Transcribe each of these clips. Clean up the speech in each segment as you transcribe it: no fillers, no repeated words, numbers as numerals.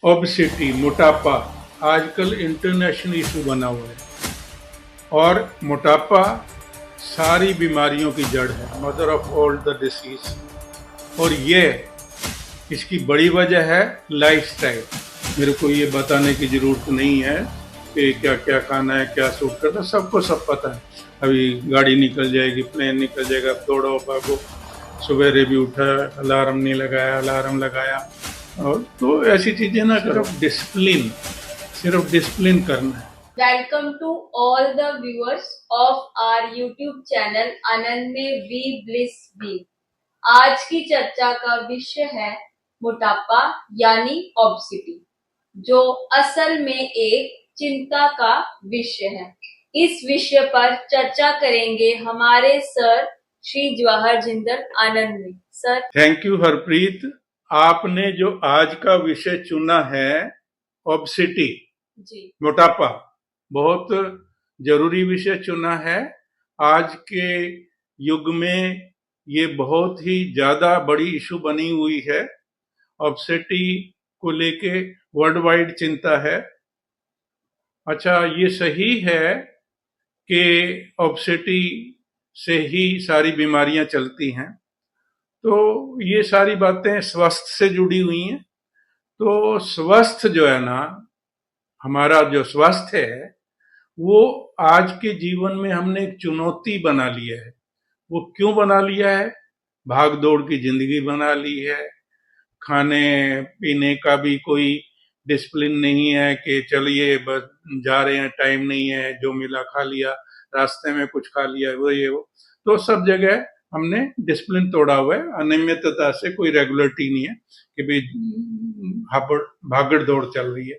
Obesity, मोटापा आजकल international issue बना हुआ है। और मोटापा सारी बीमारियों की जड़ है, mother of all the disease. और ये इसकी बड़ी वजह है लाइफस्टाइल। मेरे को ये बताने की ज़रूरत नहीं है कि क्या क्या खाना है, क्या सूट करता है, सबको सब पता है। अभी गाड़ी निकल जाएगी, प्लेन निकल जाएगा, दौड़ो भागो, सवेरे भी उठा, अलार्म नहीं लगाया, अलार्म लगाया। और तो ऐसी चीज़ें ना करो, सिर्फ डिसिप्लिन करना है। Welcome to all the viewers of our YouTube channel आनंद में वी ब्लिस वी। आज की चर्चा का विषय है मोटापा यानी ओबेसिटी, जो असल में एक चिंता का विषय है। इस विषय पर चर्चा करेंगे हमारे सर श्री जवाहर जिंदल आनंद में। Sir, thank you Harpreet. आपने जो आज का विषय चुना है ओबेसिटी, मोटापा, बहुत जरूरी विषय चुना है। आज के युग में ये बहुत ही ज्यादा बड़ी इशू बनी हुई है। ओबेसिटी को लेके वर्ल्ड वाइड चिंता है। अच्छा, ये सही है कि ओबेसिटी से ही सारी बीमारियां चलती हैं, तो ये सारी बातें स्वास्थ्य से जुड़ी हुई हैं। तो स्वस्थ जो है ना, हमारा जो स्वास्थ्य है, वो आज के जीवन में हमने एक चुनौती बना लिया है। वो क्यों बना लिया है? भाग दौड़ की जिंदगी बना ली है। खाने पीने का भी कोई डिसिप्लिन नहीं है कि चलिए बस जा रहे हैं, टाइम नहीं है, जो मिला खा लिया, रास्ते में कुछ खा लिया, वो ये वो। तो सब जगह हमने डिसिप्लिन तोड़ा हुआ है। अनियमितता से कोई रेगुलरिटी नहीं है कि भाई भागड़ दौड़ चल रही है।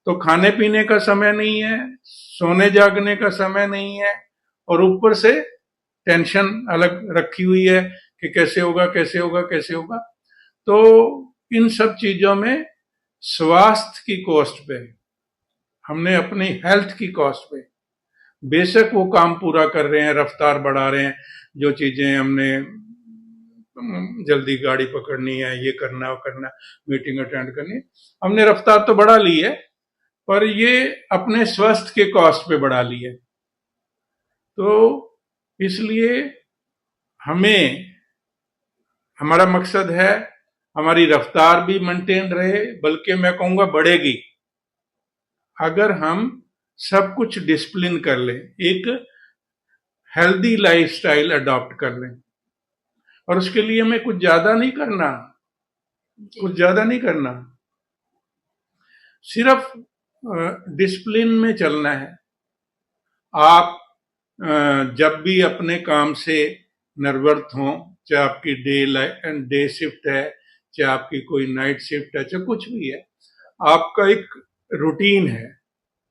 तो खाने पीने का समय नहीं है, सोने जागने का समय नहीं है, और ऊपर से टेंशन अलग रखी हुई है कि कैसे होगा कैसे होगा कैसे होगा। तो इन सब चीजों में स्वास्थ्य की कॉस्ट पे, हमने अपनी हेल्थ की कॉस्ट पे, बेशक वो काम पूरा कर रहे हैं, रफ्तार बढ़ा रहे हैं, जो चीजें हमने जल्दी गाड़ी पकड़नी है, ये करना वो करना, मीटिंग अटेंड करनी है, हमने रफ्तार तो बढ़ा ली है, पर ये अपने स्वास्थ्य के कॉस्ट पे बढ़ा ली है। तो इसलिए हमें, हमारा मकसद है हमारी रफ्तार भी मेंटेन रहे, बल्कि मैं कहूंगा बढ़ेगी, अगर हम सब कुछ डिसिप्लिन कर लें, एक हेल्दी लाइफस्टाइल अडॉप्ट कर लें। और उसके लिए हमें कुछ ज्यादा नहीं करना, सिर्फ डिसिप्लिन में चलना है। आप जब भी अपने काम से निर्वृत्त हों, चाहे आपकी डे शिफ्ट है, चाहे आपकी कोई नाइट शिफ्ट है, चाहे कुछ भी है, आपका एक रूटीन है।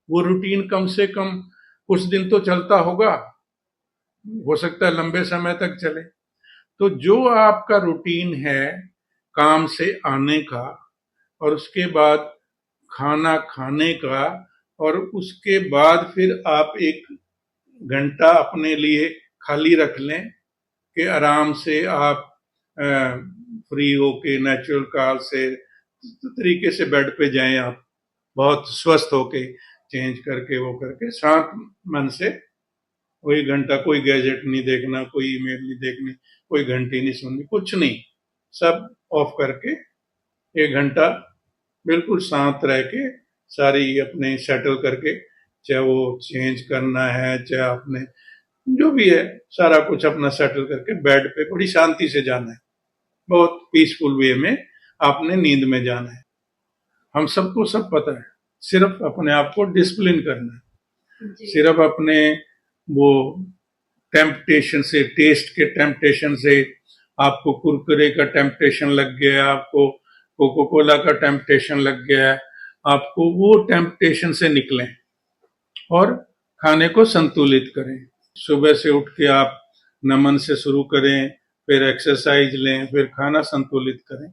वो रूटीन कम से कम कुछ दिन तो चलता होगा, हो सकता है लंबे समय तक चले। तो जो आपका रूटीन है काम से आने का, और उसके बाद खाना खाने का, और उसके बाद फिर आप एक घंटा अपने लिए खाली रख लें कि आराम से आप फ्री होके नेचुरल कॉल से तरीके से बेड पे जाएं, आप बहुत स्वस्थ होके, चेंज करके वो करके शांत मन से वही घंटा, कोई गैजेट नहीं देखना, कोई ईमेल नहीं देखनी, कोई घंटी नहीं सुननी, कुछ नहीं, सब ऑफ करके एक घंटा बिल्कुल शांत रह के सारी अपने सेटल करके, चाहे वो चेंज करना है, चाहे आपने जो भी है, सारा कुछ अपना सेटल करके बेड पे बड़ी शांति से जाना है। बहुत पीसफुल वे में आपने नींद में जाना है। हम सबको सब पता है, सिर्फ अपने आप को डिसिप्लिन करना है। सिर्फ अपने वो टेम्पटेशन से, टेस्ट के टेम्पटेशन से, आपको कुरकुरे का टेम्पटेशन लग गया, आपको कोको कोला का टेम्पटेशन लग गया है, आपको वो टेम्पटेशन से निकलें और खाने को संतुलित करें। सुबह से उठ के आप नमन से शुरू करें, फिर एक्सरसाइज लें, फिर खाना संतुलित करें।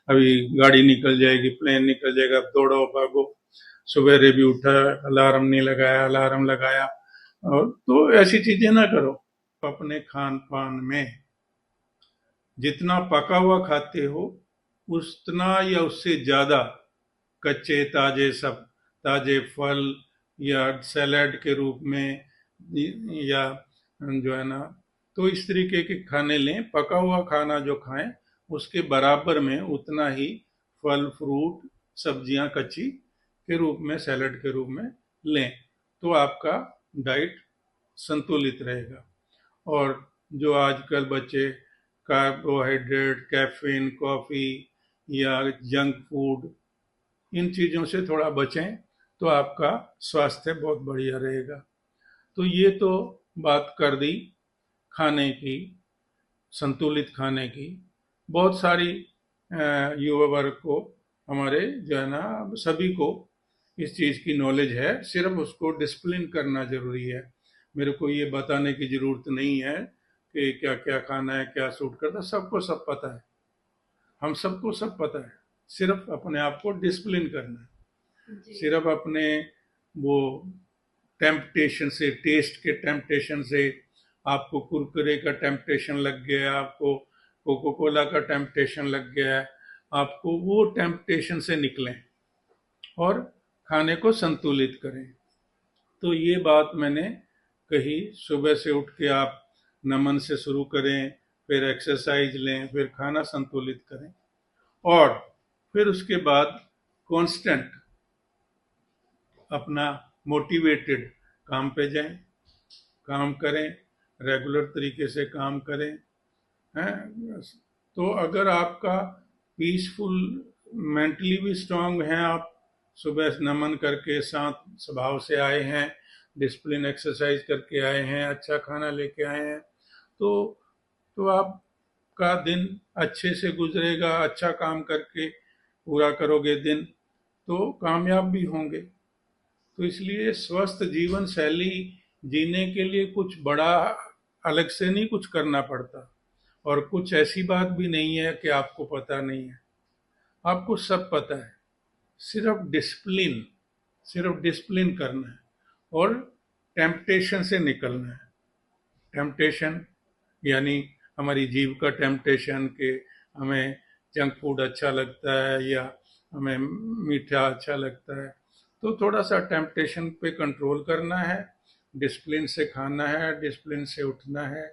अभी गाड़ी निकल जाएगी, प्लेन निकल जाएगा, दौड़ो भागो, सवेरे भी उठा, अलार्म नहीं लगाया, अलार्म लगाया, और तो ऐसी चीजें ना करो। अपने खान पान में जितना पका हुआ खाते हो, उतना या उससे ज्यादा कच्चे ताजे सब ताजे फल या सैलेड के रूप में या जो है ना, तो इस तरीके के खाने लें। पका हुआ खाना जो खाएं उसके बराबर में उतना ही फल फ्रूट सब्जियां कच्ची के रूप में सैलेड के रूप में लें, तो आपका डाइट संतुलित रहेगा। और जो आजकल बच्चे कार्बोहाइड्रेट, कैफीन, कॉफ़ी या जंक फूड, इन चीज़ों से थोड़ा बचें तो आपका स्वास्थ्य बहुत बढ़िया रहेगा। तो ये तो बात कर दी खाने की, संतुलित खाने की। बहुत सारी युवा वर्ग को, हमारे जो है ना, सभी को इस चीज़ की नॉलेज है, सिर्फ उसको डिसिप्लिन करना ज़रूरी है। मेरे को ये बताने की ज़रूरत नहीं है कि क्या क्या खाना है, क्या सूट करता है, सबको सब पता है, हम सबको सब पता है। सिर्फ अपने आप को डिसिप्लिन करना है। जी सिर्फ अपने वो टेम्पटेशन से, टेस्ट के टेम्पटेशन से, आपको कुरकुरे का टेम्पटेशन लग गया है, आपको कोको कोला का टेम्पटेशन लग गया है, आपको वो टेम्पटेशन से निकलें और खाने को संतुलित करें। तो ये बात मैंने कही। सुबह से उठ के आप नमन से शुरू करें, फिर एक्सरसाइज लें, फिर खाना संतुलित करें और फिर उसके बाद कांस्टेंट अपना मोटिवेटेड काम पे जाएं, काम करें, रेगुलर तरीके से काम करें, हैं। तो अगर आपका पीसफुल, मेंटली भी स्ट्रांग हैं, आप सुबह नमन करके शांत स्वभाव से आए हैं, डिसिप्लिन एक्सरसाइज करके आए हैं, अच्छा खाना लेके आए हैं, तो आपका दिन अच्छे से गुजरेगा। अच्छा काम करके पूरा करोगे दिन तो कामयाब भी होंगे। तो इसलिए स्वस्थ जीवन शैली जीने के लिए कुछ बड़ा अलग से नहीं कुछ करना पड़ता, और कुछ ऐसी बात भी नहीं है कि आपको पता नहीं है, आपको सब पता है। सिर्फ डिसिप्लिन करना है और टेम्पटेशन से निकलना है। टेम्पटेशन यानी हमारी जीव का टेम्पटेशन कि हमें जंक फूड अच्छा लगता है या हमें मीठा अच्छा लगता है, तो थोड़ा सा टेम्पटेशन पे कंट्रोल करना है, डिसिप्लिन से खाना है, डिसिप्लिन से उठना है,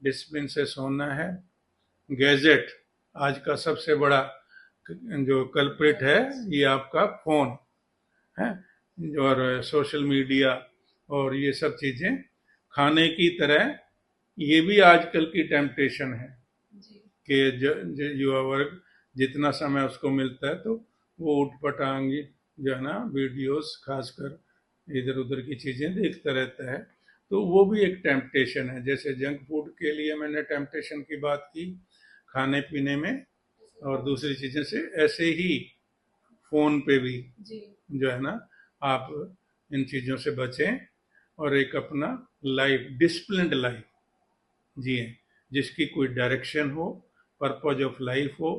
डिसिप्लिन से सोना है। गैजेट आज का सबसे बड़ा जो कल्प्रिट है, ये आपका फ़ोन है, और सोशल मीडिया और ये सब चीज़ें खाने की तरह ये भी आजकल की टेम्पटेशन है जी कि युवा वर्ग जितना समय उसको मिलता है तो वो उठपटांग जो है ना वीडियोस खासकर इधर उधर की चीज़ें देखता रहता है। तो वो भी एक टेम्पटेशन है। जैसे जंक फूड के लिए मैंने टेम्पटेशन की बात की खाने पीने में, और दूसरी चीज़ें से ऐसे ही फ़ोन पे भी जी जो है ना, आप इन चीज़ों से बचें और एक अपना लाइफ, डिसिप्लिन्ड लाइफ जिए, जिसकी कोई डायरेक्शन हो, पर्पज ऑफ लाइफ हो।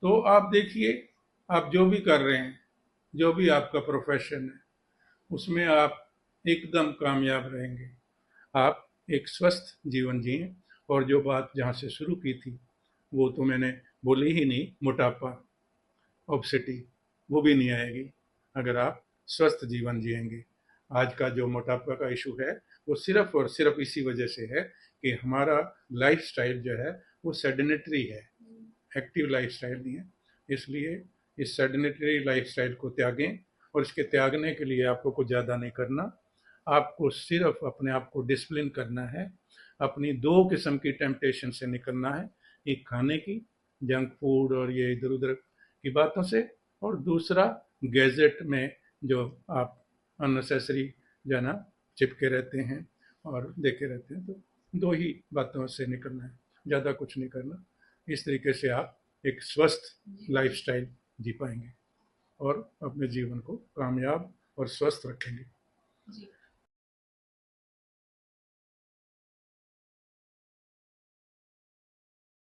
तो आप देखिए, आप जो भी कर रहे हैं, जो भी आपका प्रोफेशन है, उसमें आप एकदम कामयाब रहेंगे। आप एक स्वस्थ जीवन जिए। और जो बात जहाँ से शुरू की थी वो तो मैंने बोली ही नहीं, मोटापा, ओबेसिटी, वो भी नहीं आएगी अगर आप स्वस्थ जीवन जिएंगे। आज का जो मोटापा का इशू है वो सिर्फ और सिर्फ इसी वजह से है कि हमारा लाइफस्टाइल जो है वो सेडेनेटरी है, एक्टिव लाइफस्टाइल नहीं है। इसलिए इस सेडेनेटरी लाइफस्टाइल को त्यागें, और इसके त्यागने के लिए आपको कुछ ज़्यादा नहीं करना, आपको सिर्फ अपने आप को डिसिप्लिन करना है। अपनी दो किस्म की टेम्पटेशन से निकलना है, एक खाने की, जंक फूड और ये इधर उधर की बातों से, और दूसरा गैजेट में जो आप अननेसेसरी जो है ना चिपके रहते हैं और देखे रहते हैं। तो दो ही बातों से निकलना है, ज़्यादा कुछ नहीं करना। इस तरीके से आप एक स्वस्थ लाइफस्टाइल जी पाएंगे और अपने जीवन को कामयाब और स्वस्थ रखेंगे। जी